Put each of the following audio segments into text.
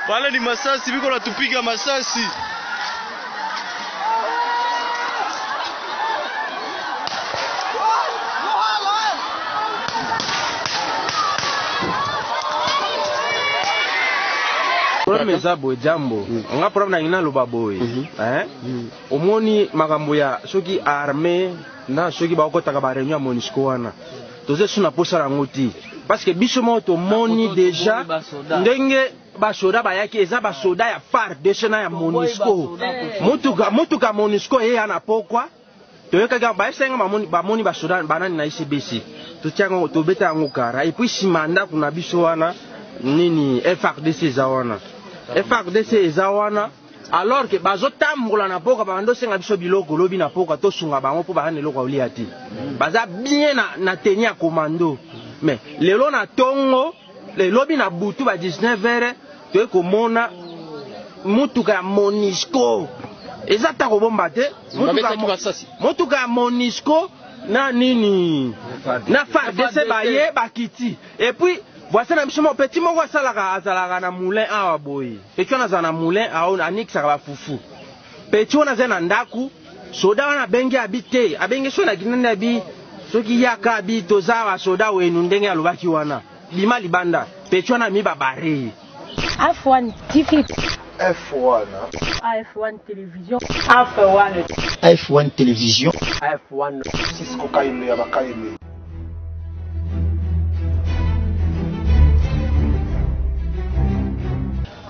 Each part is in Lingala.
Wale ni masasi biko natupiga masasi. Problème za boy jambo. Nga problème na ina loba boy. Omoni makambo ya soki armée na soki ba okotaka ba réunion MONUSCO wana. Toze suna posa la ngoti. Parce que biso mo to moni déjà ndenge ba soda ba yaki eza ba soda ya FARDC na ya MONUSCO. Mutuka MONUSCO ye ana pokwa. Toyoka ga ba esenga ba moni ba soda banani na ICBC. Totianga to beta ngokara et puis simanda kuna biso wana nini FARDC zawana. FARDC ezawana alors que bazotambola na poka bando senga biso biloko lobi na poka to sunga bango po ba neloko olia ti. Baza bien na tenir à commando. Mais lelo na tongo le lobi na butu ba 19h to komona mutuka ya MONUSCO. Ezata ko bomba te mutuka ya MONUSCO na nini na FARDC baye bakiti et puis voici na biso petit moko azalaka na moulin awa boy. Petit wana na moulin awa anikisaka ba fufu. Petit wana za na ndaku soda wana bengi abite abenge so na kinene abi soki yaka abi toza wa soda wenu ndenge alobaki wana bima libanda petit wana mi babare F1 TV F1 F1 télévision F1 F1 télévision F1 Cisco Kaile ya bakaile.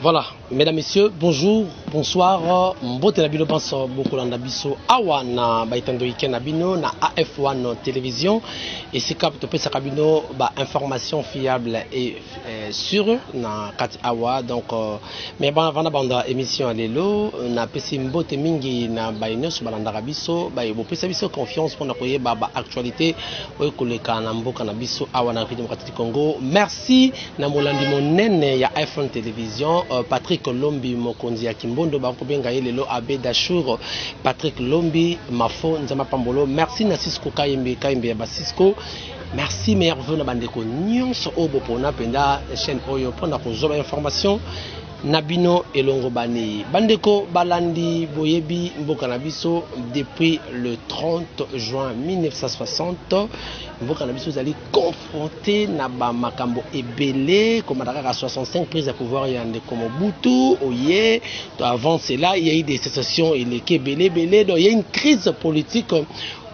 Voilà, mesdames, messieurs, bonjour, bonsoir. Mbote na bino pense beaucoup landa biso awa na baitando weekend na bino na AF1 télévision et c'est cap to pesa kabino ba information fiable et sûre na kati awa donc mais bana banda émission lelo na pesi mbote mingi na baino so balanda biso ba bo pesa biso confiance pour na koyeba ba actualité o koleka na mboka na biso awa na République démocratique du Congo. Merci na molandi monene ya AF1 télévision. Patrick Lombi mokonzi ya Kimbondo bakobenga lelo Abe Dachour Patrick Lombi Mafo Nzama Pambolo. Merci na Cisco Kayembe ya Basisco. Merci meilleur vœu na bandeko nyonso obo pona penda chaîne oyo pona kozoba information Nabino elongo bani bandeko balandi boyebi mboka na biso depuis le 30 juin 1960 mboka na biso zali confronté na ba makambo ebele comme à 65 prises de pouvoir ya ndeko Mobutu oye avant cela il y a eu des sécessions et les kebele donc il y a une crise politique.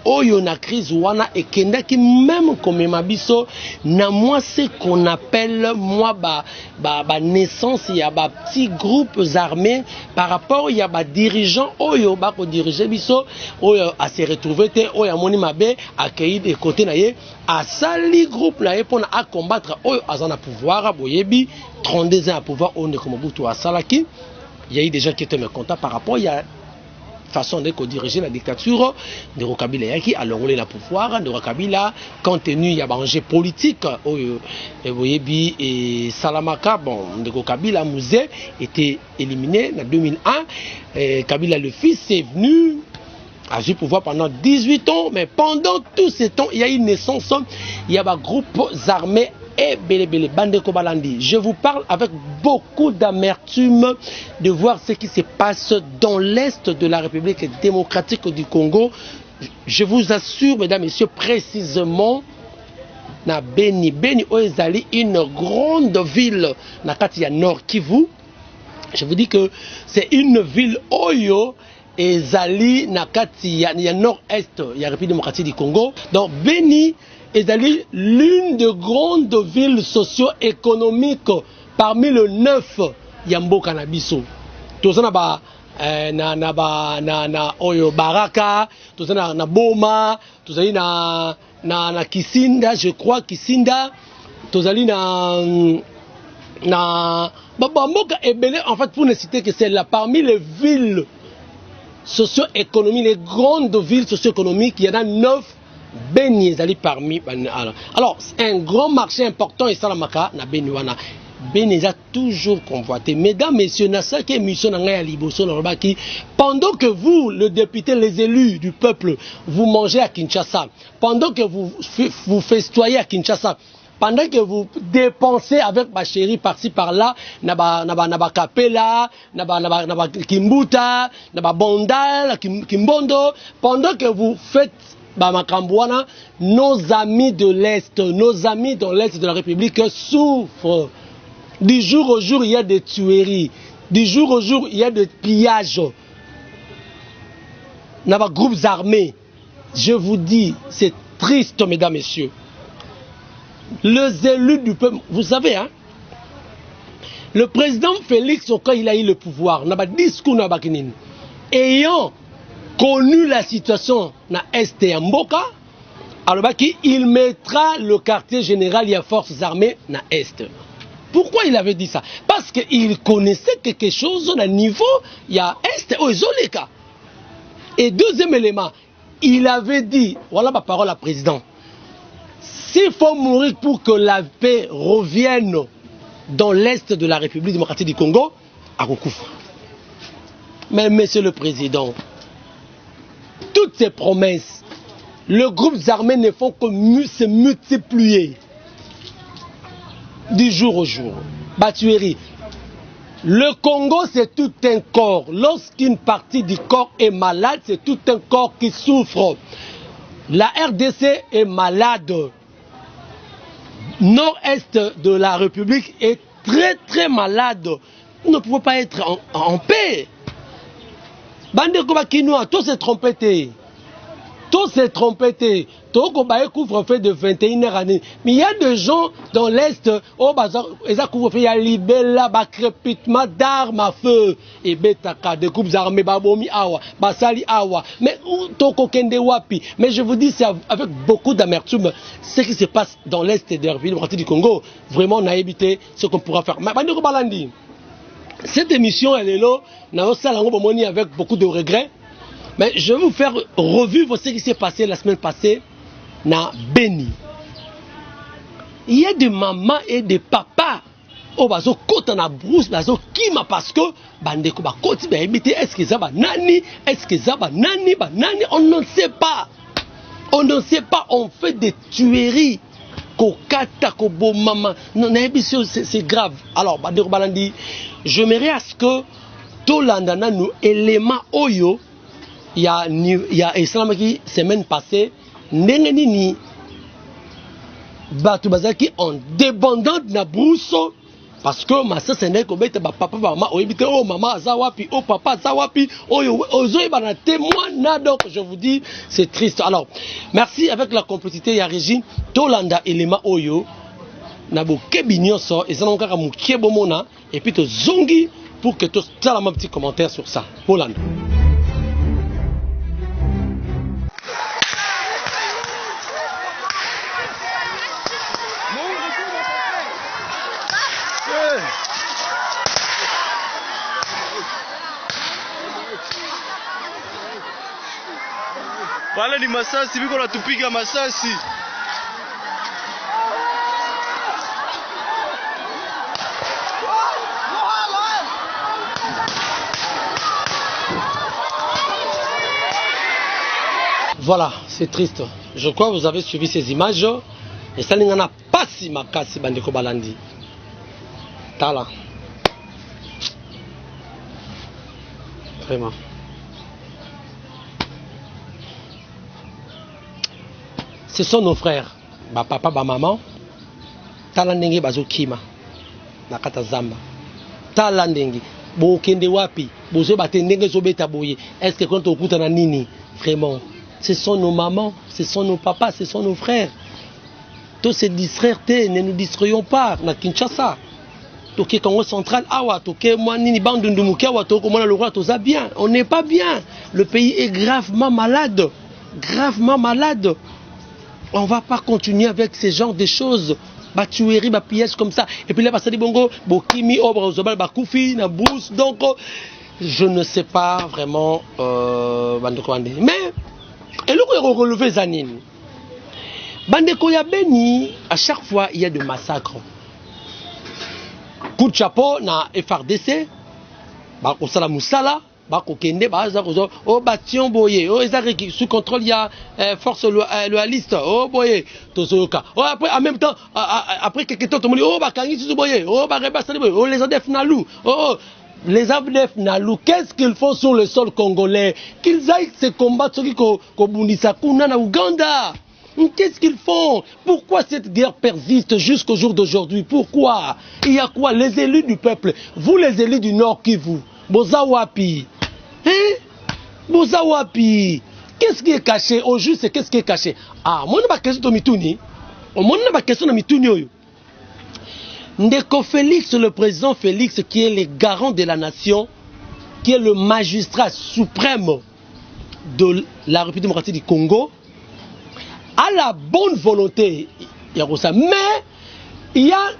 Oyo na crise wana ekendaki même comme mabiso na moi ce qu'on appelle moi ba naissance ya ba petits groupes armés par rapport ya ba dirigeants oyo ba ko diriger biso oyo a se retrouver te oyo moni mabe accueilli des côtés na ye a sali groupe na ye pour à combattre oyo azana pouvoir boyebi 32 ans à pouvoir on est comme Mobutu a salaki il y a eu des gens qui étaient mécontents par rapport ya façon de diriger la dictature de Rokabila yaki alors on est la pouvoir de Rokabila compte tenu ya enjeu politique boyebi et Salamaka bon de Rokabila Mouzé était éliminé en 2001 Kabila le fils est venu a eu pouvoir pendant 18 ans mais pendant tout ce temps il y a une naissance il y a des groupes armés et Bele Bandeko Balandi. Je vous parle avec beaucoup d'amertume de voir ce qui se passe dans l'est de la République démocratique du Congo. Je vous assure, mesdames et messieurs, précisément, na Beni Oezali, une grande ville, na Katia Nord Kivu. Je vous dis que c'est une ville Oyo. Ezali na Katia Nord-Est, il y a la République démocratique du Congo. Donc Beni est l'une des grandes villes socio-économiques parmi les 9 Yambo Kanabiso. Tout ça na Oyo Baraka, tout ça na Boma, tout ça na Kisinda, je crois Kisinda, tout ça na Babamboka et Belé en fait pour ne citer que c'est là parmi les villes socio-économiques, les grandes villes socio-économiques, il y en a 9. Beni Zali parmi alors c'est un grand marché important et Salamaka na Beni wana Beni a toujours convoité. Mesdames, messieurs, nasa qui émission na liboso na robaki pendant que vous le député les élus du peuple vous mangez à Kinshasa, pendant que vous festoyez à Kinshasa, pendant que vous dépensez avec ma chérie par-ci par-là, naba Kapela, naba Kimbuta, naba Bondal, Kimbondo, pendant que vous faites Bamakambouana, nos amis de l'Est de la République souffrent. Du jour au jour, il y a des tueries. Du jour au jour, il y a des pillages. Naba groupes armés. Je vous dis, c'est triste, mesdames, messieurs. Les élus du peuple, vous savez, hein, le président Félix, quand il a eu le pouvoir, n'a pas discours, n'a pas kinine. Ayant connu la situation na Est et Mboka, alors il mettra le quartier général et les forces armées na Est. Pourquoi il avait dit ça? Parce qu'il connaissait quelque chose au niveau, il y a Est, oh, Zoleka. Et deuxième élément, il avait dit, voilà ma parole à président, s'il faut mourir pour que la paix revienne dans l'Est de la République démocratique du Congo, à Kokouf. Mais monsieur le président, toutes ces promesses, les groupes armés ne font que se multiplier du jour au jour. Batuerie. Le Congo, c'est tout un corps. Lorsqu'une partie du corps est malade, c'est tout un corps qui souffre. La RDC est malade. Nord-Est de la République est très très malade. Nous ne pouvons pas être en paix. Bande Kobakinoa, tout s'est trompé. Tout s'est trompé. Tout Kobaye couvre-feu de 21h. Mais il y a des gens dans l'Est, oh, ils ont couvre-feu, il y a libella, crépitement d'armes à feu. Et Betaka, des groupes armés, Babomi Awa, Basali Awa. Mais Toko Kende Wapi. Mais je vous dis, c'est avec beaucoup d'amertume ce qui se passe dans l'Est de la République du Congo. Vraiment, on a évité ce qu'on pourra faire. Mais Bande Kobalandi, cette émission, elle est là, avec beaucoup de regrets. Mais je vais vous faire revivre ce qui s'est passé la semaine passée na Beni. Il y a des mamans et des papas au bazo côté na brousse bazo kima parce que bandeko ba koti ba imité est-ce que ça va nani on ne sait pas. On ne sait pas, on fait des tueries. Kokata kobo maman. Non, c'est grave. Alors bandeko balandi, j'aimerais à ce que tout l'andana nous éléments oyo. Il y a Islam qui semaine passée, Nengenini Batu Bazaki en débandant na brousse parce que ma sœur n'est que papa maman oh maman zawapi oh papa zawapi oh ozo ibana témoin donc je vous dis c'est triste. Alors merci avec la complicité ya Régine Tolanda élément oyo na bo kebinyoso et ça n'onka mukie bomona et puis to zongi pour que tu as un petit commentaire sur ça. Hollande. Wale ni masasi biko natupiga masasi. Voilà, c'est triste. Je crois que vous avez suivi ces images. Et ça n'a pas si makasi bandeko balandi. Tala. Vraiment. Ce sont nos frères, ba papa, ba maman. Talandenge bazo kima, nakata zamba. Talandenge, bo kende wapi, bozo batendenge zobeta boye. Est-ce que quand on écoute na nini, vraiment, ce sont nos mamans, ce sont nos papas, ce sont nos frères. Tous ces distraire, ne nous distrayons pas. Na Kinshasa, toke Congo central, awa, toke moi nini bandundumuke, awa, toke moi le roi, toza bien. On n'est pas bien. Le pays est gravement malade, gravement malade. On ne va pas continuer avec ce genre de choses. Batuerie, piège comme ça. Et puis là, parce que bongo, bokimi, obra, zobal, bakoufi, na brousse. Donc, je ne sais pas vraiment. Mais, et le coup, relevé Zanine. Bandeko ya Beni, à chaque fois, il y a des massacres. Coup de chapeau, na FRDC, Bakosala Moussala, bakokende baza kozo o bation boye o ezaki sous contrôle il y a force loyaliste o boye tozoka o après en même temps après quelques temps tout le monde oh bakangi sous boye oh barebasali boye oh les ADF Nalou oh les ADF Nalou qu'est-ce qu'ils font sur le sol congolais qu'ils aillent se combattre ceux qui kobundisa kuna na Uganda. Qu'est-ce qu'ils font? Pourquoi cette guerre persiste jusqu'au jour d'aujourd'hui? Pourquoi? Il y a quoi? Les élus du peuple, vous les élus du Nord Kivu, Bozawapi, hein? Bozawapi, qu'est-ce qui est caché? Au juste, qu'est-ce qui est caché? Ah, moi, je n'ai pas question de Mituni. Moi, je n'ai pas question de Mituni. Ndeko Félix, le président Félix, qui est le garant de la nation, qui est le magistrat suprême de la République démocratique du Congo, à la bonne volonté, mais il y a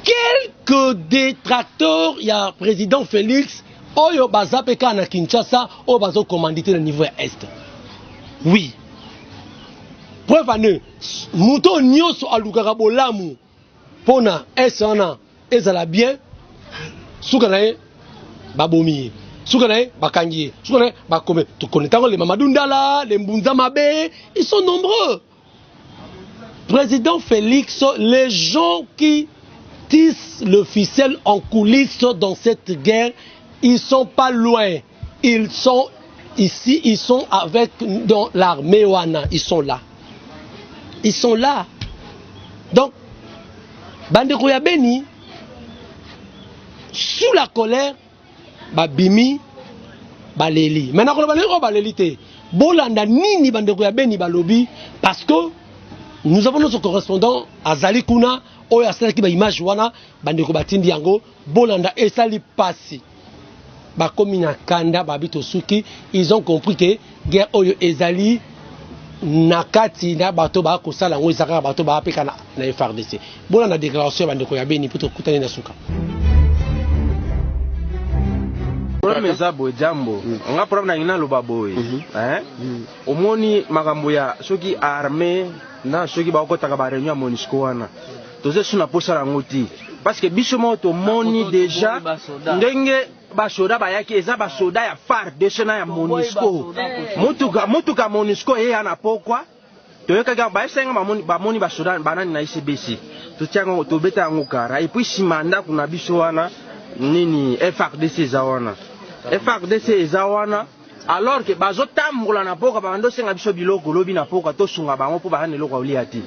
quelques détracteurs, il y a président Félix, Oyo Bazapeka na Kinshasa, Oyo Bazo commandité au niveau Est. Oui. Preuve à nous, Mouton Nyoso Alugarabo Lamu, Pona, Esana, Ezala bien, Soukanae, Babomi. Soukanae, Bakangi, Soukanae, Bakome. Tu connais les Mamadundala, les Mbunzamabe, ils sont nombreux. Président Félix, les gens qui tissent le ficelle en coulisses dans cette guerre, ils sont pas loin. Ils sont ici, ils sont avec dans l'armée Wana, ils sont là. Ils sont là. Donc, Bandeko ya Beni, sous la colère, Babimi, Baleli. Maintenant, on va Baleli te. Bolanda nini Bandeko ya Beni Balobi, parce que nous avons notre correspondant à Zalikuna, Oya Sala qui ba image wana, Bandeko Batindi yango, Bolanda esali pasi. Ba komina kanda babito suki, ils ont compris que guerre Oyo ezali nakati na bato ba ko sala ngo izaka bato ba apeka na FARDC. Bolanda déclaration Bandeko ya Beni poto kutana na suka. Problème eza boye jambo nga problème na ngina loba boye omoni makambo ya soki armée na soki bakotaka ba réunion ya MONUSCO wana toze suna posa lango ti parce que biso mo to moni déjà ndenge ba soda bayaki eza ba soda ya FARDC na ya MONUSCO mutuka MONUSCO ye ana pokwa toyeka ba esenga ba moni ba soda banani na ICBC to tiango to beta ngo kara et puis simanda kuna biso wana nini FARDC za wana FARDC eza wana alors que bazo tambola na poka bando senga biso biloko lobi na poka to sunga bango po ba ne loko olia ti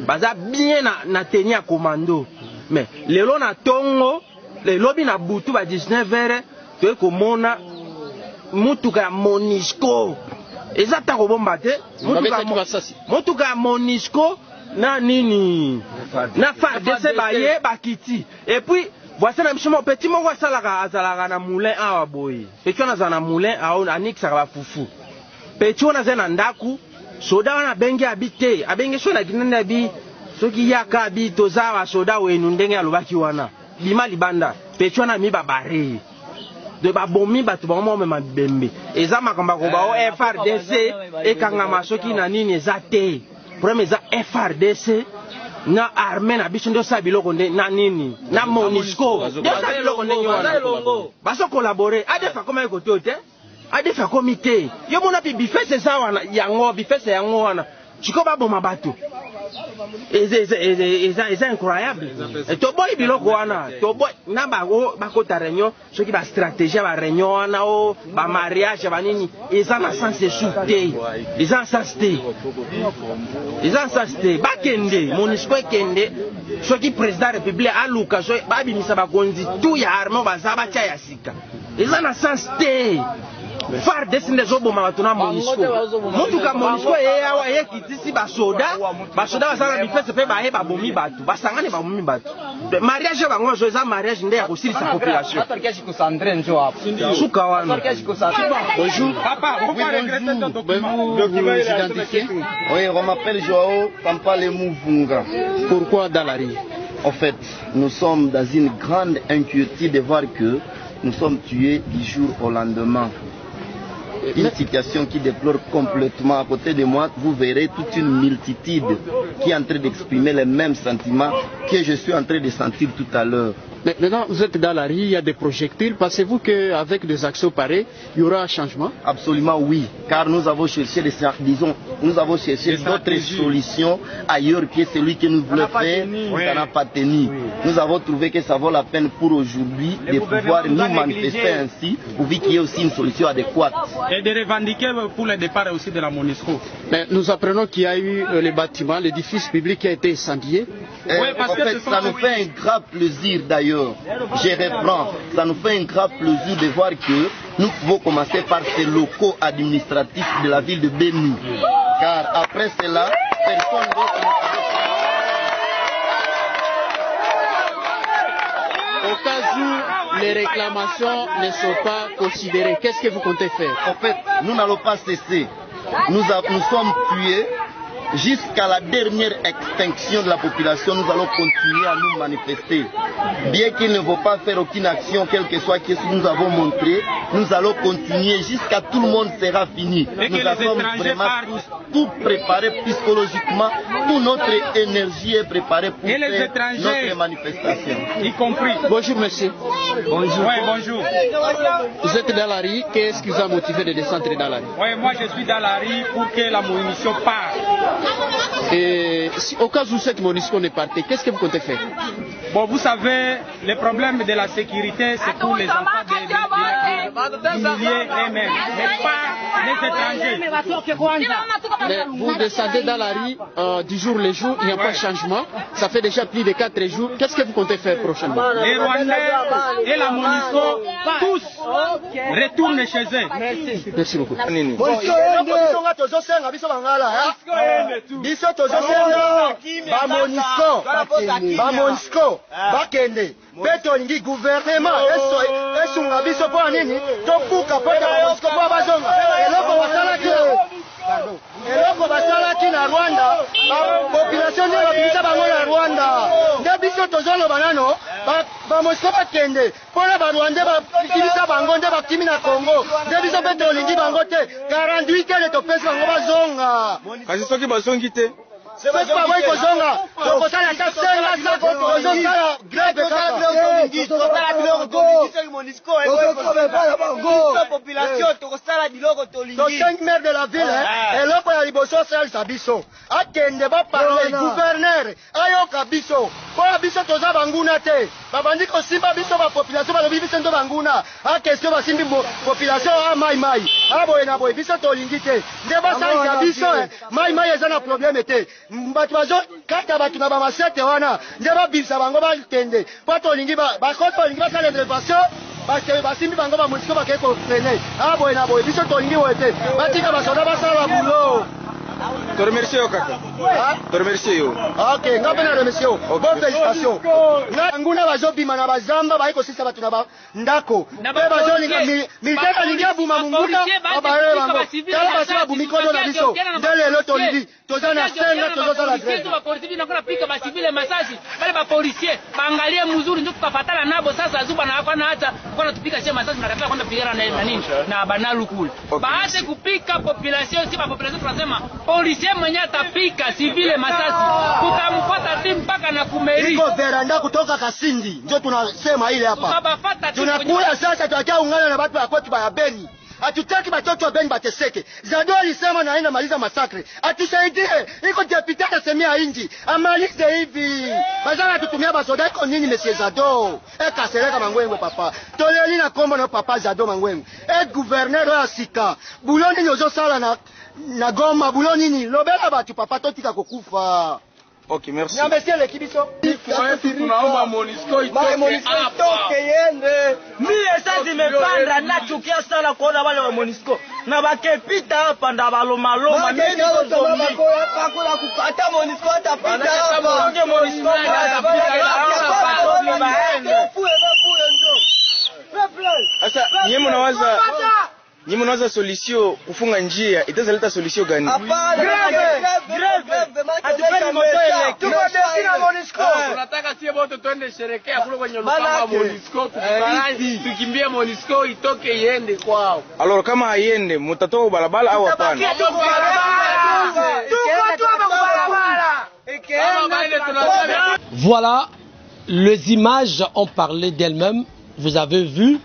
baza bien na tenir commando mais lelo na tongo le lobi na butu ba 19h to ko mona mutuka ya MONUSCO eza ta ko bomba te mutuka ya MONUSCO na nini na FARDC baye bakiti et puis voici un petit mot, voici la moulin à boy. Petit on a un moulin à on annexe à la foufou. Petit on a un andaku, soda on a bengi habité, a bengi sur la guinée bi, ce qui y a kabi, toza, soda ou enundeng à l'obaki wana. Lima libanda, petit on a mis babari. De babomi batubamo même bembe. Et ça m'a combat au FARDC et kangama soki nani ne zate. Premier za FARDC. Na armée na biso ndio sabiloko nde na nini na MONUSCO ndio sabiloko nde nyona baso collaborer adefa koma eko tote adefa comité yo mona bi bifese za wana yango bifese yango wana chiko baboma bato eza incroyable to boy biloko wana to boy na bago bakota réunion soki ba stratégie ba réunion wana o ba mariage ba nini eza na sens de souté eza na sens de eza na sens de bakende MONUSCO kende soki président république aluka so ba bimisa ba konzi tout ya armée baza ba tia ya sika eza na sens de FARDC ndezo boma batuna MONUSCO mutuka MONUSCO yeyawa yekitisi basoda basala bifese pe baye babomi batu basangane babomi batu mariage bango zo eza mariage nde ya kosilisa population suka wana bonjour papa vous identifiez? Oui, on m'appelle Joao Pampale Mouvunga. Pourquoi dans la rue? En fait, nous sommes dans une grande inquiétude de voir que nous sommes tués du jour au lendemain. une situation qui déplore complètement. À côté de moi, vous verrez toute une multitude qui est en train d'exprimer les mêmes sentiments que je suis en train de sentir tout à l'heure. Maintenant, vous êtes dans la rue, il y a des projectiles. Pensez-vous qu'avec des actions pareilles, il y aura un changement? Absolument oui, car nous avons cherché, d'autres solutions ailleurs que celui que nous voulons faire, ça n'a pas tenu. Nous avons trouvé que ça vaut la peine pour aujourd'hui de pouvoir nous manifester ainsi, pourvu qu'il y ait aussi une solution adéquate. Et de revendiquer pour le départ aussi de la MONUSCO. Mais nous apprenons qu'il y a eu le bâtiment, l'édifice public qui a été incendié. En fait, ça nous fait un grand plaisir d'ailleurs. Je reprends, ça nous fait un grand plaisir de voir que nous pouvons commencer par ces locaux administratifs de la ville de Beni. Car après cela, personne d'autre ne peut. Au cas où les réclamations ne sont pas considérées, qu'est-ce que vous comptez faire? En fait, nous n'allons pas cesser. Nous sommes tués. Jusqu'à la dernière extinction de la population, nous allons continuer à nous manifester. Bien qu'il ne faut pas faire aucune action, quel que soit ce que nous avons montré, nous allons continuer jusqu'à tout le monde sera fini. Nous avons vraiment tout préparé psychologiquement, toute notre énergie est préparée pour faire notre manifestation. Y compris. Bonjour monsieur. Bonjour. Ouais, bonjour. Vous êtes dans la rue, qu'est-ce qui vous a motivé de descendre dans la rue? Oui, moi je suis dans la rue pour que la munition parte. Et si, au cas où cette MONUSCO n'est partie, qu'est-ce que vous comptez faire? Bon, vous savez, le problème de la sécurité, c'est pour les enfants d'humilier eux-mêmes, mais pas les étrangers. Mais vous descendez dans la rue du jour le jour, il n'y a pas de changement. Ça fait déjà plus de 4 jours. Qu'est-ce que vous comptez faire prochainement? Les Rwandais et la MONUSCO, tous retournent chez eux. Merci. Merci beaucoup. Bamonisco bakende betolingi gouvernement esunga biso po nini tokuka po Bamonisco po bazonga eloko basalaki na Rwanda population nde babimisa bango na Rwanda nde biso tozoloba nano Bamonisco bakende mpona barwandais bakimisa bango nde bakimi na Congo nde biso mpe tolingi bango te 48 heures topesi bango bazonga kasi soki bazongi te soki baboyi kozonga tokosala ata senga tozosala grève tosengi maire de la ville eloko ya liboso osalisa biso akende baparle gouverneur ayoka biso mpona biso toza banguna te babandi kosimba biso bapopulation balobi biso ndo banguna akestio basimbi population amaimai aboye na boye biso tolingi te nde basalisa biso maimai eza na probleme te bato bazokata bato na bamasete wana nde babimisa bango bakende mpo tolingi bakoto olingi basala intervention basimbi bango baMONUSCO bakei kofrene aboye na boye biso tolingi boye te batika basoda basala bulo. Te remercie yo kaka. Te remercie yo. Ok, nga mpe na remercie yo. Bonne félicitation. Nguna bazobima na bazamba bayi kosisa bato na ndako. Mpe bazolinga militaire alingi abuma munguna babaye bango. Tala basi babumi kodo na biso. Nde lelo tolingi toza na senga tozosala grève. Bapolisi nakona pika basivile masasi bale bapolisier baangalie mzuri ndio tukafatana nabo sasa zuba na hapana hata kwa tupika sema masasi na kataa kwenda pigana na nini na banalu kule. Baate kupika population si population tunasema policier mwenye atapika civile masasi tutamfuata timu mpaka na kumeri. Iko veranda kutoka Kasindi ndio tunasema ile hapa. Tunakula sasa tuakia ungana na watu wa kwetu ya Beni. Hatutaki watoto wa Beni bateseke. Zado alisema naenda maliza masakre. Atusaidie. Iko deputy atasemea inji. Amalize hivi. Bazana tutumia basoda iko nini monsieur Zado? Kasereka mangwengo papa. Toleli na kombo na papa Zado mangwengo. Gouverneur wa sika. Buloni nyozo sala na Goma buloni ni lobela batu papa totika kokufa. Ok, merci. Niambie l'équipe iso. Tunaomba MONUSCO itoke yende. Mie sasa zimepanda nachukia sana kuona wale wa MONUSCO. Na bakepita hapa nda baloma mimi niko hapa kula kupata MONUSCO atapita hapa. Ndio MONUSCO sasa nyinyi mnawaza solution kufunga njia itazaleta solution gani? Greve. Tunataka sie wote twende sherekea kule kwenye lukamba Monisco, tukimbie Monisco itoke iende kwao. Alors kama haiende mutatoka barabara au hapana? Voilà, les images ont parlé d'elles-mêmes. Vous avez vu,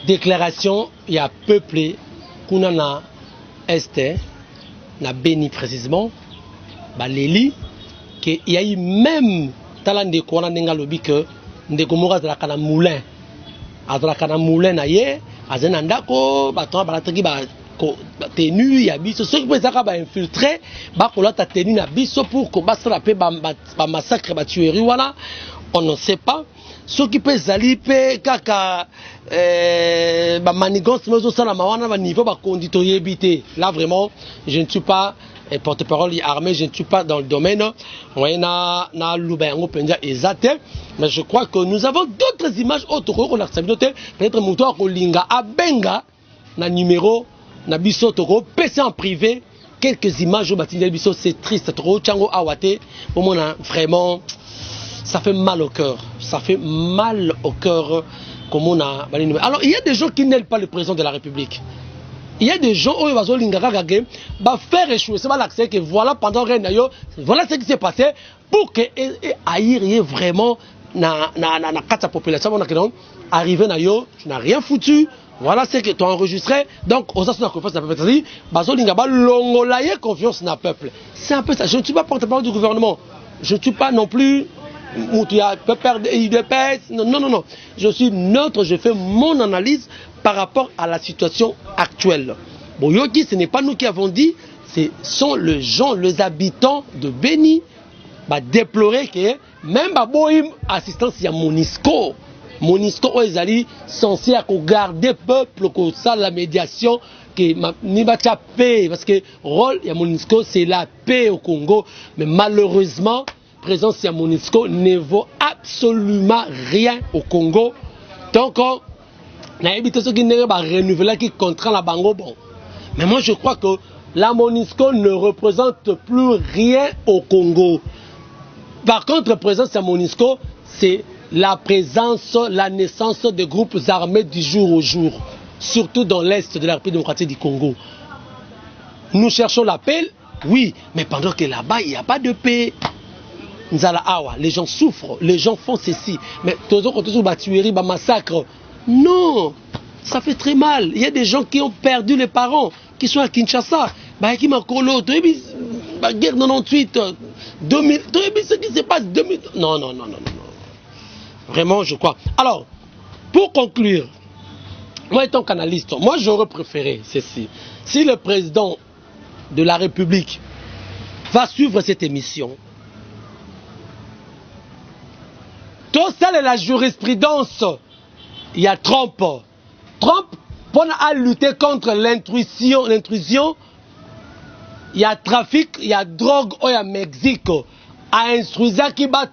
déclaration, il y a peuplé, Kunana Este, na Béni précisément, Baléli, qu'il y a eu même talent de Kouana Nengalobi que Ndekomora de la Kana Moulin. À la Kana Moulin, naye, à Zenandako, Baton, Balataki, tenu, il y a biso. Ceux qui peuvent infiltrer, Bakola ta tenu na biso pour que Basrape, massacre, tuerie, voilà. On ne sait pas. Ceux qui peuvent zaliper, kaka, manigance, mais aussi la mawana, niveau, conditorier habité. Là, vraiment, je ne suis pas porte-parole armé, je ne suis pas dans le domaine. Mais je crois que nous avons d'autres images autres qu'on a peut-être Moutoua Kolinga, Abenga, na numéro, na biso toko, PC en privé, quelques images au bâtiment biso, c'est triste, trop, Tchango Awate, au moins, vraiment, ça fait mal au cœur. Ça fait mal au cœur. Comme on a... Alors, il y a des gens qui n'aiment pas le président de la République. Il y a des gens qui vont faire échouer. C'est pas l'accès que voilà, pendant Renayo, voilà ce qui s'est passé pour que Aïr vraiment na population arrivé Nayo, tu n'as rien foutu. Voilà ce que tu as enregistré. Donc, aux assurances confiance dans le peuple, Bazolinga longolaye confiance dans le peuple. C'est un peu ça. Je ne suis pas porte-parole du gouvernement. Je ne suis pas non plus. Peut perdre UDPS. Non. Je suis neutre, je fais mon analyse par rapport à la situation actuelle. Bon, Yoki, ce n'est pas nous qui avons dit, ce sont les gens, les habitants de Béni, déplorer que même Boim assistance, il y a Monisco. Monisco, ils sont censés garder le peuple, ça, la médiation, ni paix, parce que le rôle de Monisco, c'est la paix au Congo. Mais malheureusement, présence de Monisco ne vaut absolument rien au Congo. Donc, on a évité ce qui n'est pas renouvelé, qui contraint la Bango. Bon. Mais moi, je crois que la Monisco ne représente plus rien au Congo. Par contre, la présence de Monisco, c'est la présence, la naissance des groupes armés du jour au jour, surtout dans l'Est de la République démocratique du Congo. Nous cherchons la paix, oui, mais pendant que là-bas, il n'y a pas de paix. Les gens souffrent, les gens font ceci. Mais tous les tueries, massacres. Non, ça fait très mal. Il y a des gens qui ont perdu les parents, qui sont à Kinshasa. Qui m'a collé, guerre 98, 2000, ce qui se passe 2000. Non. Vraiment, je crois. Alors, pour conclure, moi étant canaliste, moi j'aurais préféré ceci. Si le président de la République va suivre cette émission, tout ça, la jurisprudence, il y a Trump. Trump, pour lutter contre l'intrusion, il y a trafic, il y a drogue au Mexique. A instruit qui va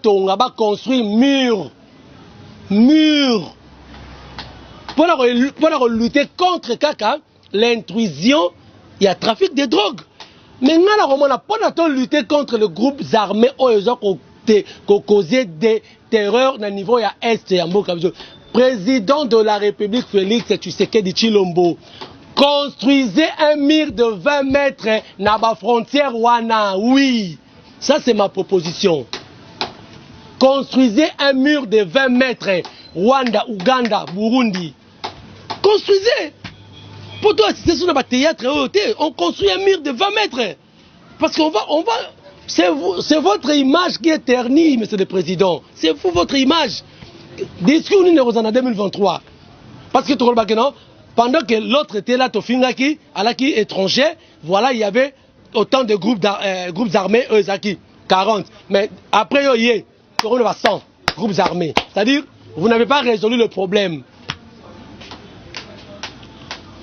construire mur. Pour lutter contre l'intrusion, il y a trafic de drogue. Mais pour lutter contre les groupes armés, qui causaient des terreurs au niveau de l'Est. Président de la République, Félix Tshisekedi Tshilombo, construisez un mur de 20 mètres dans la frontière Wana. Oui, ça c'est ma proposition. Construisez un mur de 20 mètres. Rwanda, Ouganda, Burundi. Construisez. Pour toi, c'est sur le théâtre, on construit un mur de 20 mètres. Parce qu'on va, c'est votre image qui est ternie, monsieur le président. C'est vous, votre image. Discours numéro en 2023. Parce que pendant que l'autre était là, Tofingaki, Alaki étranger, voilà, il y avait autant de groupes armés, eux, 40. Mais après, il y a 100 groupes armés. C'est-à-dire, vous n'avez pas résolu le problème.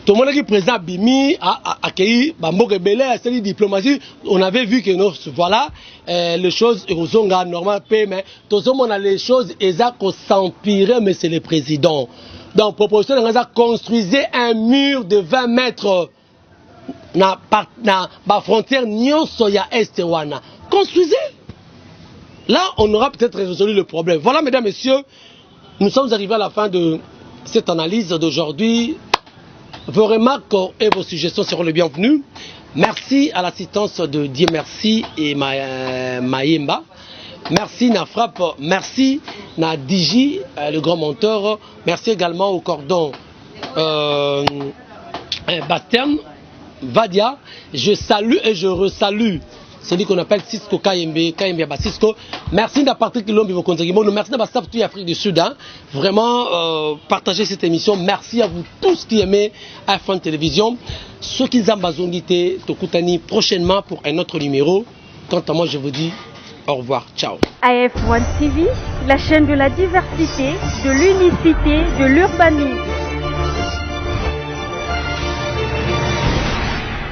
Tout le monde qui est présent, Bimi, a accueilli, Bamboke Belé, a cette diplomatie. On avait vu que voilà, les choses, normal, mais tout le monde a les choses, exactement s'empirer, mais c'est le président. Donc, proposition de construisez un mur de 20 mètres na frontière Nyonso ya Est wana. construisez. Là, on aura peut-être résolu le problème. Voilà, mesdames, messieurs, nous sommes arrivés à la fin de cette analyse d'aujourd'hui. Vos remarques et vos suggestions seront les bienvenues. Merci à l'assistance de Dieu Merci et Maïemba. Merci Nafrap, merci Nadiji, le grand monteur. Merci également au cordon Bastien, Vadia. Je salue et je resalue celui qu'on appelle Cisco Kayembe Cisco. Merci à Patrick Lombi, vos contributions. Merci à Staff de Afrique du Sud. Vraiment, partagez cette émission. Merci à vous tous qui aimez AF1 Télévision. Ceux qui nous ont besoin Tokutani prochainement pour un autre numéro. Quant à moi, je vous dis au revoir. Ciao. AF1 TV, la chaîne de la diversité, de l'unicité, de l'urbanisme.